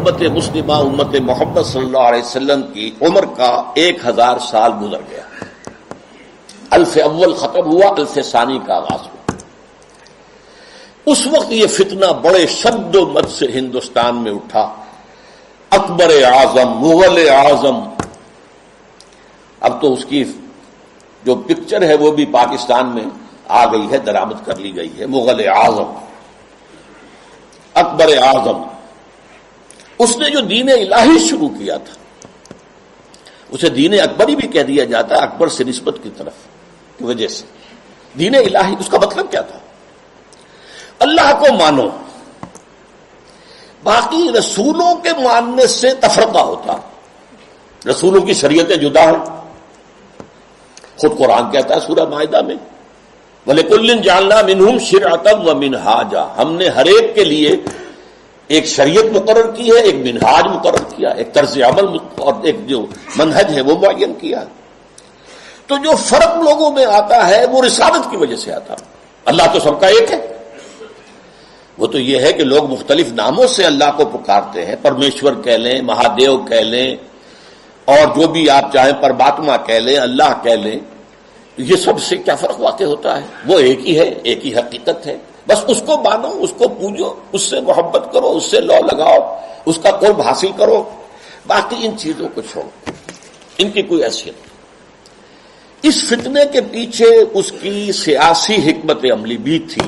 امت مسلمہ امت محمد صلی اللہ علیہ وسلم کی عمر کا 1000 سال گزر گیا. الف اول ختم ہوا، الف ثانی کا آغاز ہوا. اس وقت یہ فتنہ بڑے شد و مد سے ہندوستان میں اٹھا. اکبر اعظم، مغل اعظم، اب تو اس کی جو پکچر ہے وہ بھی پاکستان میں آ گئی ہے، درآمد کر لی گئی ہے. مغل اعظم، اکبر اعظم، اس نے جو دین الہی شروع کیا تھا اسے دین اکبری بھی کہہ دیا جاتا ہے، اکبر سے نسبت کی طرف کی وجہ سے. دین الہی اس کا مطلب کیا تھا؟ اللہ کو مانو، باقی رسولوں کے ماننے سے تفرقہ ہوتا. رسولوں کی شریعتیں جدا ہیں. خود قرآن کہتا ہے سورہ مائدہ میں وَلِكُلٍّ جَعَلْنَا مِنْهُمْ شِرْعَةً وَمِنْهَاجًا، ہم نے ہر ایک کے لیے ایک شریعت مقرر کی ہے، ایک منہاج مقرر کیا، ایک طرز عمل اور ایک جو منہج ہے وہ معین کیا. تو جو فرق لوگوں میں آتا ہے وہ رسالت کی وجہ سے آتا. اللہ تو سب کا ایک ہے. وہ تو یہ ہے کہ لوگ مختلف ناموں سے اللہ کو پکارتے ہیں، پرمیشور کہہ لیں، مہادیو کہہ لیں، اور جو بھی آپ چاہیں پرماتما کہہ لیں، اللہ کہہ لیں. یہ سب سے کیا فرق واقع ہوتا ہے؟ وہ ایک ہی ہے، ایک ہی حقیقت ہے. بس اس کو مانو، اس کو پوجو، اس سے محبت کرو، اس سے لو لگاؤ، اس کا قرب حاصل کرو. باقی ان چیزوں کو چھوڑو، ان کی کوئی حیثیت نہیں. اس فتنے کے پیچھے اس کی سیاسی حکمت عملی بھی تھی.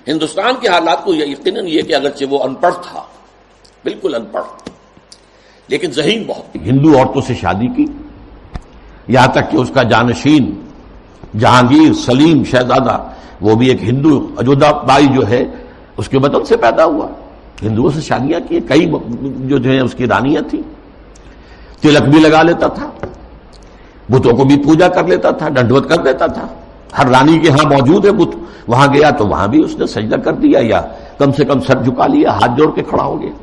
ہندوستان کے حالات کو یقیناً یہ کہ اگرچہ وہ ان پڑھ تھا، بالکل ان پڑھ، لیکن ذہین بہت. ہندو عورتوں سے شادی کی، یہاں تک کہ اس کا جانشین جہانگیر سلیم شہزادہ وہ بھی ایک ہندو، اجودھا بائی جو ہے اس کے بدن سے پیدا ہوا. ہندوؤں سے شادیاں کی، کئی جو ہے اس کی رانیاں تھیں. تلک بھی لگا لیتا تھا، بتوں کو بھی پوجا کر لیتا تھا، ڈنڈوت کر دیتا تھا. ہر رانی کے ہاں موجود ہے بت، وہاں گیا تو وہاں بھی اس نے سجدہ کر دیا، یا کم سے کم سر جھکا لیا، ہاتھ جوڑ کے کھڑا ہو گیا.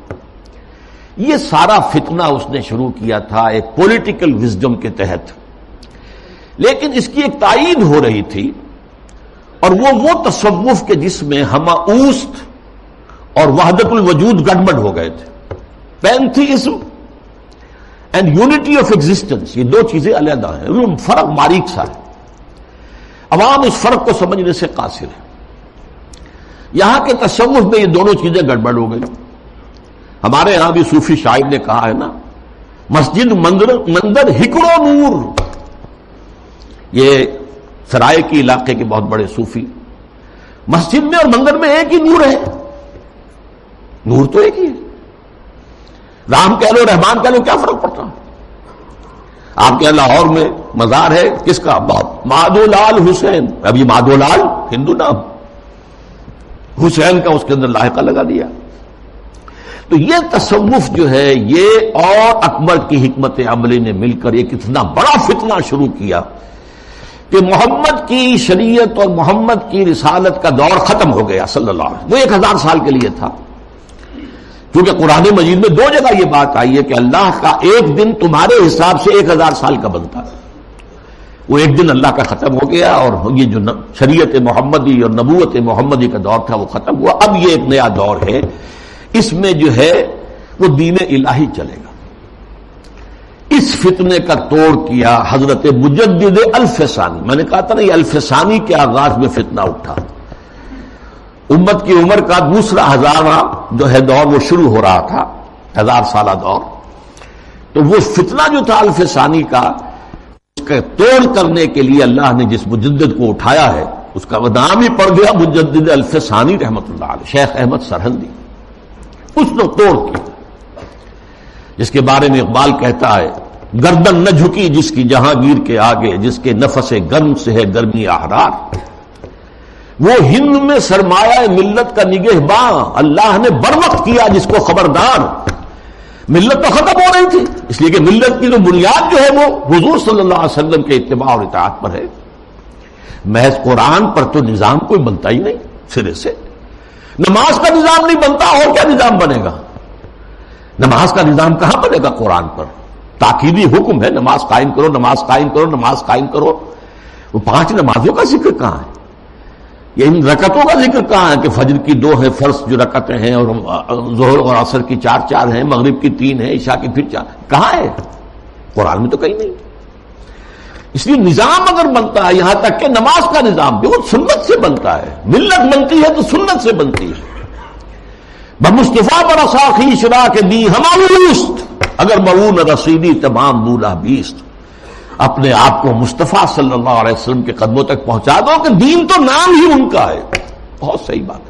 یہ سارا فتنہ اس نے شروع کیا تھا ایک پولیٹیکل وزڈم کے تحت. لیکن اس کی ایک تائید ہو رہی تھی، اور وہ تصوف کے جس میں ہمہ اوست اور وحدت الوجود گڑبڑ ہو گئے تھے. Pantheism and unity of existence, یہ دو چیزیں علیحدہ ہیں، فرق باریک سا ہے. عوام اس فرق کو سمجھنے سے قاصر ہے. یہاں کے تصوف میں یہ دونوں چیزیں گڑبڑ ہو گئی. ہمارے یہاں بھی صوفی شاعر نے کہا ہے نا، مسجد مندر ہکڑو نور. یہ سرائے کی علاقے کے بہت بڑے صوفی، مسجد میں اور مندر میں ایک ہی نور ہے. نور تو ایک ہی ہے. رام کہہ لو، رحمان کہہ لو، کیا فرق پڑتا؟ آپ کے یہاں لاہور میں مزار ہے کس کا؟ مادھو لال حسین. اب یہ مادھو لال ہندو نام، حسین کا اس کے اندر لاحقہ لگا دیا. تو یہ تصوف جو ہے یہ اور اکبر کی حکمت عملی نے مل کر ایک اتنا بڑا فتنہ شروع کیا کہ محمد کی شریعت اور محمد کی رسالت کا دور ختم ہو گیا صلی اللہ علیہ وسلم. وہ 1000 سال کے لیے تھا، کیونکہ قرآن مجید میں 2 جگہ یہ بات آئی ہے کہ اللہ کا ایک دن تمہارے حساب سے 1000 سال کا بنتا ہے. وہ ایک دن اللہ کا ختم ہو گیا، اور یہ جو شریعت محمدی اور نبوت محمدی کا دور تھا وہ ختم ہوا. اب یہ ایک نیا دور ہے، اس میں جو ہے وہ دین الہی چلے گا. اس فتنے کا توڑ کیا حضرت مجدد الف ثانی. میں نے کہا تھا نا یہ الف ثانی کے آغاز میں فتنہ اٹھا. امت کی عمر کا دوسرا ہزارواں جو ہے دور وہ شروع ہو رہا تھا، 1000 سالہ دور. تو وہ فتنہ جو تھا الف ثانی کا، اس کا توڑ کرنے کے لیے اللہ نے جس مجدد کو اٹھایا ہے اس کا نام ہی پڑ گیا مجدد الف ثانی رحمۃ اللہ علیہ، شیخ احمد سرہندی. اس نے توڑ کیا، جس کے بارے میں اقبال کہتا ہے گردن نہ جھکی جس کی جہانگیر کے آگے، جس کے نفس گرم سے ہے گرمی احرار. وہ ہند میں سرمایہ ملت کا نگہباں، اللہ نے بر وقت کیا جس کو خبردار. ملت تو ختم ہو رہی تھی، اس لیے کہ ملت کی جو بنیاد جو ہے وہ حضور صلی اللہ علیہ وسلم کے اتباع اور اطاعت پر ہے. محض قرآن پر تو نظام کوئی بنتا ہی نہیں سرے سے. نماز کا نظام نہیں بنتا، اور کیا نظام بنے گا؟ نماز کا نظام کہاں بنے گا قرآن پر؟ تاکیدی حکم ہے نماز قائم کرو، نماز قائم کرو، نماز قائم کرو. وہ 5 نمازوں کا ذکر کہاں ہے؟ یہ ان رکعتوں کا ذکر کہاں ہے کہ فجر کی 2 ہیں فرض جو رکعتیں ہیں، اور ظہر اور عصر کی 4 ہیں، مغرب کی 3 ہیں، عشاء کی پھر 4، کہاں ہے؟ قرآن میں تو کہیں نہیں۔ اس لیے نظام اگر بنتا ہے، یہاں تک کہ نماز کا نظام بھی وہ سنت سے بنتا ہے، ملت بنتی ہے تو سنت سے بنتی ہے۔ بمصطفیٰ پر ساخی شرا کے دی ہماوست، اگر مؤون رسیدی تمام بولا بیست، اپنے آپ کو مصطفیٰ صلی اللہ علیہ وسلم کے قدموں تک پہنچا دو کہ دین تو نام ہی ان کا ہے۔ بہت صحیح بات ہے۔